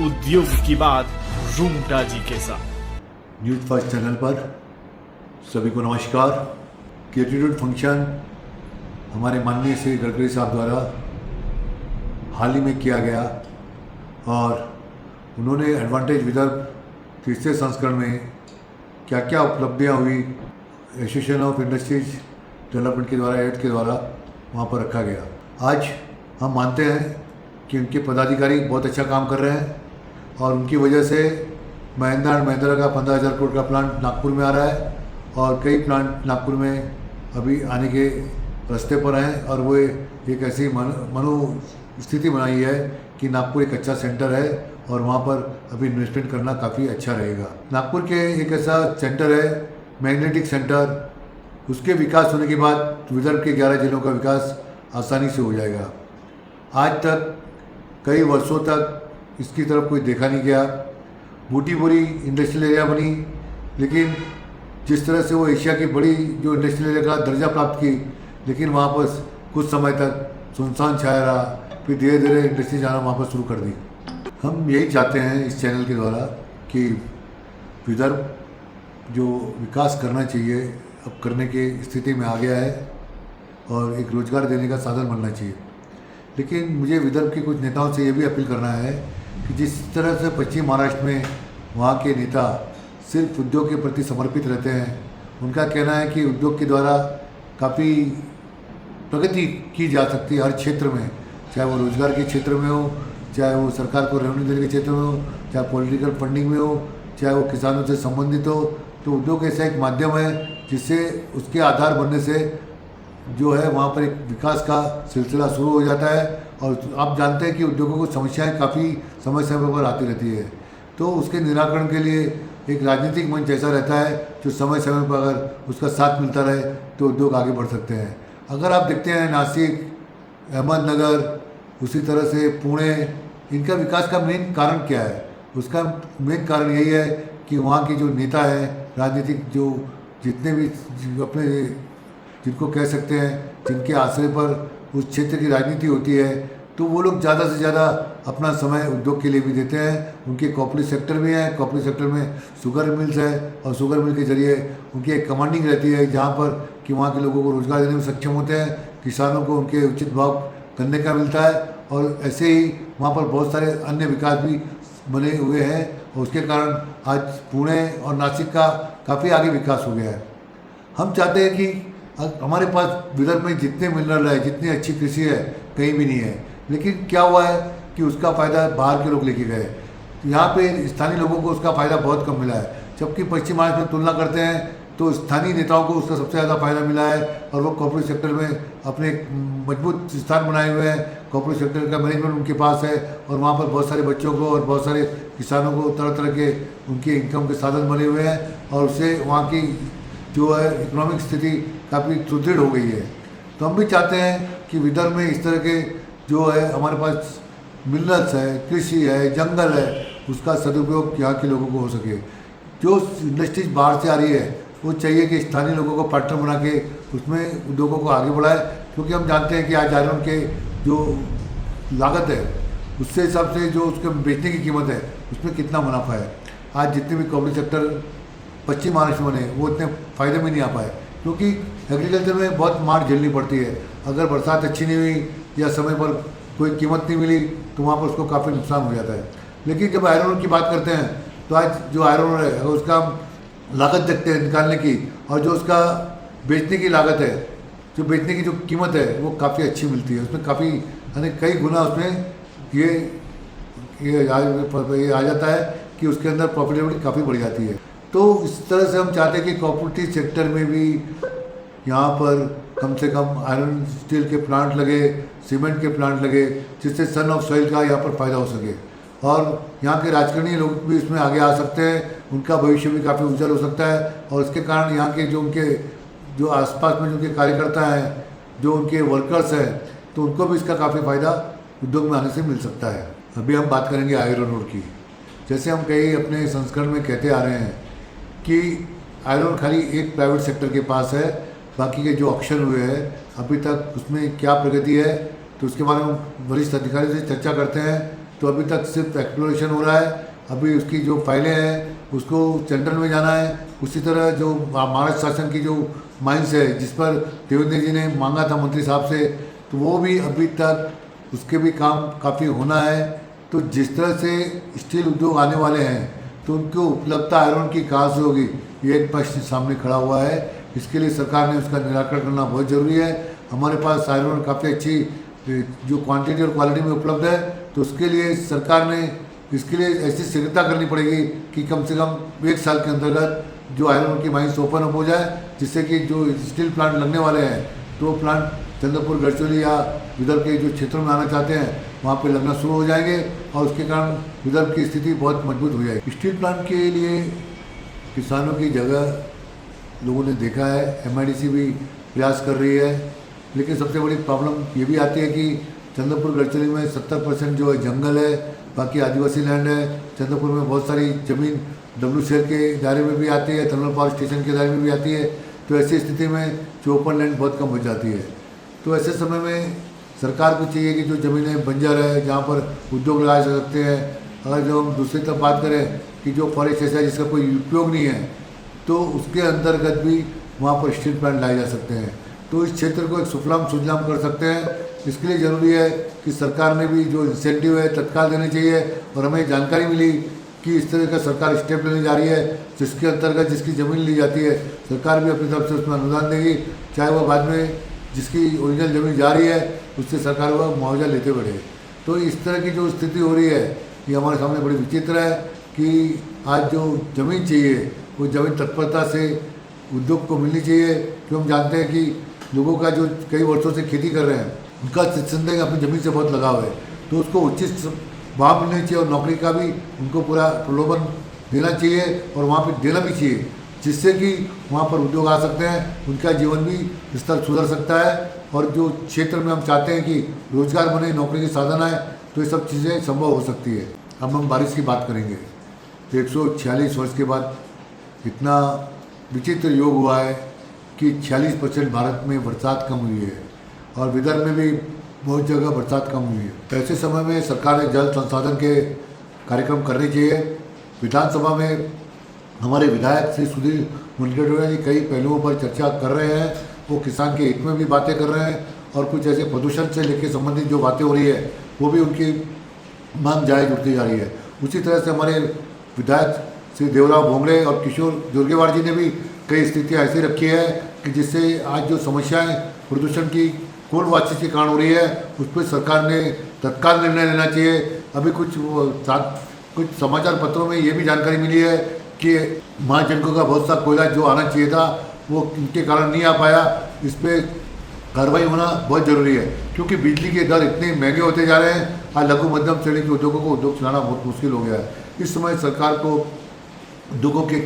उद्योग की बात रूंगटा जी के साथ। न्यूज़ फर्स्ट चैनल पर सभी को नमस्कार। ग्रेटिट्यूड फंक्शन हमारे माननीय श्री गडकरी साहब द्वारा हाल ही में किया गया और उन्होंने एडवांटेज विदर्भ तीसरे संस्करण में क्या क्या उपलब्धियां हुई एसोसिएशन ऑफ इंडस्ट्रीज डेवलपमेंट के द्वारा एड के द्वारा वहाँ पर रखा गया। आज हम मानते हैं कि उनके पदाधिकारी बहुत अच्छा काम कर रहे हैं और उनकी वजह से महिंद्रा एंड महिंद्रा का 15,000 करोड़ का प्लांट नागपुर में आ रहा है और कई प्लांट नागपुर में अभी आने के रास्ते पर हैं और वो एक ऐसी मनोस्थिति बनाई है कि नागपुर एक अच्छा सेंटर है और वहाँ पर अभी इन्वेस्टमेंट करना काफ़ी अच्छा रहेगा। नागपुर के एक ऐसा सेंटर है मैग्नेटिक सेंटर, उसके विकास होने के बाद विदर्भ के 11 जिलों का विकास आसानी से हो जाएगा। आज तक कई वर्षों तक इसकी तरफ कोई देखा नहीं गया। बूटी बोरी इंडस्ट्रियल एरिया बनी, लेकिन जिस तरह से वो एशिया की बड़ी जो इंडस्ट्रियल एरिया का दर्जा प्राप्त की, लेकिन वहाँ पर कुछ समय तक सुनसान छाया रहा, फिर धीरे धीरे इंडस्ट्री जाना वहाँ पर शुरू कर दी। हम यही चाहते हैं इस चैनल के द्वारा कि विदर्भ जो विकास करना चाहिए अब करने की स्थिति में आ गया है और एक रोज़गार देने का साधन बनना चाहिए। लेकिन मुझे विदर्भ के कुछ नेताओं से ये भी अपील करना है कि जिस तरह से पश्चिम महाराष्ट्र में वहाँ के नेता सिर्फ उद्योग के प्रति समर्पित रहते हैं, उनका कहना है कि उद्योग के द्वारा काफ़ी प्रगति की जा सकती है हर क्षेत्र में, चाहे वो रोज़गार के क्षेत्र में हो, चाहे वो सरकार को रेवेन्यू देने के क्षेत्र में हो, चाहे पॉलिटिकल फंडिंग में हो, चाहे वो किसानों से संबंधित हो। तो उद्योग ऐसा एक माध्यम है जिससे उसके आधार बनने से जो है वहाँ पर एक विकास का सिलसिला शुरू हो जाता है। और आप जानते हैं कि उद्योगों को समस्याएं काफ़ी समय समय पर आती रहती है, तो उसके निराकरण के लिए एक राजनीतिक मंच ऐसा रहता है जो समय समय पर अगर उसका साथ मिलता रहे तो उद्योग आगे बढ़ सकते हैं। अगर आप देखते हैं नासिक, अहमदनगर, उसी तरह से पुणे, इनका विकास का मेन कारण क्या है? उसका मेन कारण यही है कि वहाँ के जो नेता हैं राजनीतिक, जो जितने भी अपने जिनको कह सकते हैं जिनके आश्रय पर उस क्षेत्र की राजनीति होती है, तो वो लोग ज़्यादा से ज़्यादा अपना समय उद्योग के लिए भी देते हैं। उनके कॉर्पोरेट सेक्टर भी हैं, कॉर्पोरेट सेक्टर में शुगर मिल्स है और शुगर मिल के जरिए उनकी एक कमांडिंग रहती है जहाँ पर कि वहाँ के लोगों को रोज़गार देने में सक्षम होते हैं, किसानों को उनके उचित भाव गन्ने का मिलता है और ऐसे ही वहाँ पर बहुत सारे अन्य विकास भी बने हुए हैं और उसके कारण आज पुणे और नासिक का काफ़ी आगे विकास हो गया है। हम चाहते हैं कि हमारे पास विदर्भ में जितने मिनरल है, जितनी अच्छी कृषि है, कहीं भी नहीं है, लेकिन क्या हुआ है कि उसका फ़ायदा बाहर के लोग लेके गए। यहाँ पे स्थानीय लोगों को उसका फ़ायदा बहुत कम मिला है, जबकि पश्चिम महाराष्ट्र में तुलना करते हैं तो स्थानीय नेताओं को उसका सबसे ज़्यादा फायदा मिला है और वो कॉर्पोरेट सेक्टर में अपने मजबूत स्थान बनाए हुए हैं। कॉर्पोरेट सेक्टर का मैनेजमेंट उनके पास है और वहाँ पर बहुत सारे बच्चों को और बहुत सारे किसानों को तरह तरह के उनके इनकम के साधन बने हुए हैं और उससे वहाँ की जो है इकोनॉमिक स्थिति काफ़ी सुदृढ़ हो गई है। तो हम भी चाहते हैं कि विदर्भ में इस तरह के जो है हमारे पास मिनरल्स है, कृषि है, जंगल है, उसका सदुपयोग यहाँ के लोगों को हो सके। जो इंडस्ट्रीज बाहर से आ रही है वो चाहिए कि स्थानीय लोगों को पार्टनर बना के उसमें उद्योगों को आगे बढ़ाए, क्योंकि हम जानते हैं कि आज आयरन के जो लागत है उससे हिसाब से जो उसके बेचने की कीमत है उसमें कितना मुनाफा है। आज जितने भी कॉर्पोरेट सेक्टर पश्चिम महाराष्ट्र में वो इतने फ़ायदे में नहीं आ पाए, क्योंकि एग्रीकल्चर में बहुत मार झेलनी पड़ती है। अगर बरसात अच्छी नहीं हुई या समय पर कोई कीमत नहीं मिली तो वहाँ पर उसको काफ़ी नुकसान हो जाता है। लेकिन जब आयरन ओर की बात करते हैं तो आज जो आयरन ओर है अगर उसका लागत देखते हैं निकालने की और जो उसका बेचने की लागत है, जो बेचने की जो कीमत है वो काफ़ी अच्छी मिलती है। उसमें काफ़ी यानी कई गुना उसमें ये आ जाता है कि उसके अंदर प्रॉफिटेबिलिटी काफ़ी बढ़ जाती है। तो इस तरह से हम चाहते हैं कि कोऑपरेटिव सेक्टर में भी यहाँ पर कम से कम आयरन स्टील के प्लांट लगे, सीमेंट के प्लांट लगे, जिससे सन ऑफ सॉइल का यहाँ पर फ़ायदा हो सके और यहाँ के राजकारणीय लोग भी इसमें आगे आ सकते हैं, उनका भविष्य भी काफ़ी उज्जवल हो सकता है और इसके कारण यहाँ के जो उनके जो आसपास में जो उनके कार्यकर्ता हैं, जो उनके वर्कर्स हैं, तो उनको भी इसका काफ़ी फ़ायदा उद्योग में आने से मिल सकता है। अभी हम बात करेंगे आयरन ओर की। जैसे हम कई अपने संस्करण में कहते आ रहे हैं कि आयरन ओर खाली एक प्राइवेट सेक्टर के पास है, बाकी के जो ऑक्शन हुए हैं अभी तक उसमें क्या प्रगति है तो उसके बारे में वरिष्ठ अधिकारी से चर्चा करते हैं तो अभी तक सिर्फ एक्सप्लोरेशन हो रहा है। अभी उसकी जो फाइलें हैं उसको सेंट्रल में जाना है। उसी तरह जो महाराष्ट्र शासन की जो माइंस है जिस पर देवेंद्र जी ने मांगा था मंत्री साहब से, तो वो भी अभी तक उसके भी काम काफ़ी होना है। तो जिस तरह से स्टील उद्योग आने वाले हैं तो उनको उपलब्धता आयरन की कहाँ से होगी, ये एक प्रश्न सामने खड़ा हुआ है। इसके लिए सरकार ने उसका निराकरण करना बहुत ज़रूरी है। हमारे पास आयरन काफ़ी अच्छी जो क्वांटिटी और क्वालिटी में उपलब्ध है, तो उसके लिए सरकार ने इसके लिए ऐसी शीघ्रता करनी पड़ेगी कि कम से कम 1 साल के अंतर्गत जो आयरन की माइंस ओपन अप हो जाए, जिससे कि जो स्टील प्लांट लगने वाले हैं तो प्लांट चंद्रपुर, गढ़चिरौली या विदर्भ के जो क्षेत्रों में आना चाहते हैं वहाँ पे लगना शुरू हो जाएंगे और उसके कारण विदर्भ की स्थिति बहुत मजबूत हो जाएगी। स्टील प्लांट के लिए किसानों की जगह लोगों ने देखा है, MIDC भी प्रयास कर रही है, लेकिन सबसे बड़ी प्रॉब्लम ये भी आती है कि चंद्रपुर, गढ़चिरौली में 70% जो है जंगल है, बाकी आदिवासी लैंड है। चंद्रपुर में बहुत सारी ज़मीन WCL के दायरे में भी आती है, थर्मल पावर स्टेशन के दायरे में भी आती है। तो ऐसी स्थिति में जो ओपन लैंड बहुत कम हो जाती है। तो ऐसे समय में सरकार को चाहिए कि जो ज़मीनें बंजर है, जहाँ पर उद्योग लगाए जा सकते हैं, अगर जो हम दूसरी तरफ बात करें कि जो फॉरेस्ट ऐसा है जिसका कोई उपयोग नहीं है, तो उसके अंतर्गत भी वहाँ पर स्टील प्लांट लाए जा सकते हैं। तो इस क्षेत्र को एक सुफलाम सुजलाम कर सकते हैं। इसके लिए ज़रूरी है कि सरकार ने भी जो इंसेंटिव है तत्काल देने चाहिए। और हमें जानकारी मिली कि इस तरह का सरकार स्टेप लेने जा रही है, जिसके अंतर्गत जिसकी ज़मीन ली जाती है सरकार भी अपनी तरफ से उसमें अनुदान देगी, चाहे वह बाद में जिसकी ओरिजिनल ज़मीन जा रही है उससे सरकार वह मुआवजा लेते बढ़े। तो इस तरह की जो स्थिति हो रही है ये हमारे सामने बड़ी विचित्र है कि आज जो ज़मीन चाहिए वो ज़मीन तत्परता से उद्योग को मिलनी चाहिए। क्योंकि हम जानते हैं कि लोगों का जो कई वर्षों से खेती कर रहे हैं उनका निस्संदेह अपनी ज़मीन से बहुत लगाव है, तो उसको उचित भाव मिलना चाहिए और नौकरी का भी उनको पूरा प्रलोभन देना चाहिए और वहाँ पे देना भी चाहिए, जिससे कि वहाँ पर उद्योग आ सकते हैं, उनका जीवन भी स्तर सुधर सकता है। और जो क्षेत्र में हम चाहते हैं कि रोजगार बने, नौकरी के साधन आए, तो ये सब चीज़ें संभव हो सकती है। अब हम बारिश की बात करेंगे तो 146 वर्ष के बाद इतना विचित्र योग हुआ है कि 46% भारत में बरसात कम हुई है और विदर्भ में भी बहुत जगह बरसात कम हुई है। ऐसे समय में सरकार ने जल संसाधन के कार्यक्रम करने चाहिए। विधानसभा में हमारे विधायक श्री सुधीर मुनगेटोरिया जी कई पहलुओं पर चर्चा कर रहे हैं। वो किसान के हित में भी बातें कर रहे हैं और कुछ ऐसे प्रदूषण से लेकर संबंधित जो बातें हो रही है वो भी उनकी मांग जायज उठती जा रही है। उसी तरह से हमारे विधायक श्री देवराव भोंगले और किशोर जोरगेवार जी ने भी कई स्थितियाँ ऐसी रखी है कि जिससे आज जो समस्याएं प्रदूषण की कोल वाचित के कारण हो रही है उस पर सरकार ने तत्काल निर्णय लेना चाहिए। अभी कुछ समाचार पत्रों में ये भी जानकारी मिली है कि महाजनकों का बहुत सा कोयला जो आना चाहिए था वो इनके कारण नहीं आ पाया। इस पर कार्रवाई होना बहुत ज़रूरी है, क्योंकि बिजली के दर इतने महंगे होते जा रहे हैं। आज लघु मध्यम श्रेणी के उद्योगों को उद्योग चलाना बहुत मुश्किल हो गया है। इस समय सरकार को उद्योगों के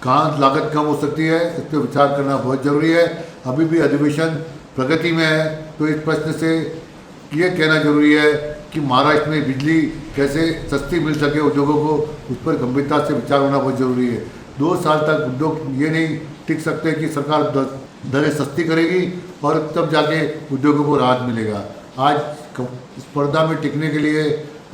कहाँ लागत कम हो सकती है इस पर विचार करना बहुत ज़रूरी है। अभी भी अधिवेशन प्रगति में है, तो इस प्रश्न से ये कहना जरूरी है कि महाराष्ट्र में बिजली कैसे सस्ती मिल सके उद्योगों को, उस पर गंभीरता से विचार होना बहुत ज़रूरी है। 2 साल तक उद्योग ये नहीं टिक सकते कि सरकार दरें सस्ती करेगी और तब जाके उद्योगों को राहत मिलेगा। आज स्पर्धा में टिकने के लिए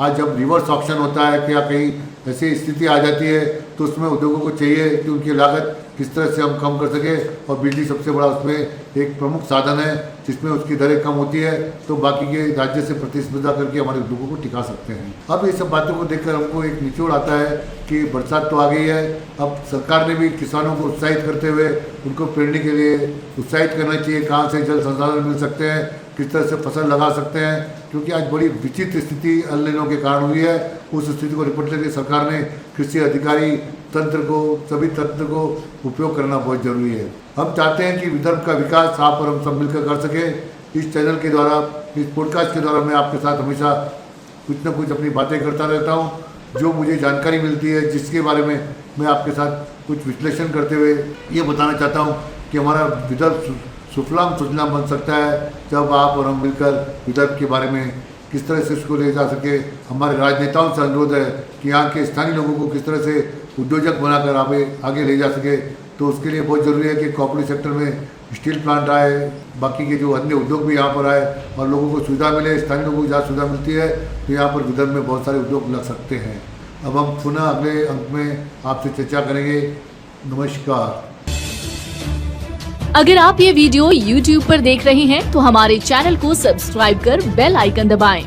आज जब रिवर्स ऑप्शन होता है कि या कहीं ऐसी स्थिति आ जाती है तो उसमें उद्योगों को चाहिए कि उनकी लागत किस तरह से हम कम कर सकें, और बिजली सबसे बड़ा उसमें एक प्रमुख साधन है जिसमें उसकी दरें कम होती है, तो बाकी के राज्य से प्रतिस्पर्धा करके हमारे उद्योगों को टिका सकते हैं। अब ये सब बातों को देखकर हमको एक निचोड़ आता है कि बरसात तो आ गई है, अब सरकार ने भी किसानों को उत्साहित करते हुए उनको प्रेरणे के लिए उत्साहित करना चाहिए, कहाँ से जल संसाधन मिल सकते हैं, किस तरह से फसल लगा सकते हैं, क्योंकि आज बड़ी विचित्र स्थिति अल नीनो के कारण हुई है। उस स्थिति को निपटने के लिए सरकार ने कृषि अधिकारी तंत्र को, सभी तंत्र को उपयोग करना बहुत जरूरी है। हम चाहते हैं कि विदर्भ का विकास आप और हम सब मिलकर कर सके। इस चैनल के द्वारा, इस पॉडकास्ट के द्वारा मैं आपके साथ हमेशा कुछ न कुछ अपनी बातें करता रहता हूँ, जो मुझे जानकारी मिलती है, जिसके बारे में मैं आपके साथ कुछ विश्लेषण करते हुए ये बताना चाहता हूँ कि हमारा विदर्भ सुफलाम सुजलाम बन सकता है जब आप और हम मिलकर विदर्भ के बारे में किस तरह से उसको ले जा सके। हमारे राजनेताओं से अनुरोध है कि यहाँ के स्थानीय लोगों को किस तरह से उद्योजक बनाकर आगे ले जा सके। तो उसके लिए बहुत ज़रूरी है कि कॉर्पोरेट सेक्टर में स्टील प्लांट आए, बाकी के जो अन्य उद्योग भी यहाँ पर आए और लोगों को सुविधा मिले, स्थानीय लोगों को जहाँ सुविधा मिलती है तो यहाँ पर विदर्भ में बहुत सारे उद्योग लग सकते हैं। अब हम पुनः अगले अंक में आपसे चर्चा करेंगे। नमस्कार। अगर आप ये वीडियो YouTube पर देख रहे हैं तो हमारे चैनल को सब्सक्राइब कर बेल आइकन दबाएं।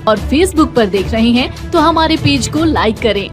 और Facebook पर देख रहे हैं तो हमारे पेज को लाइक करें।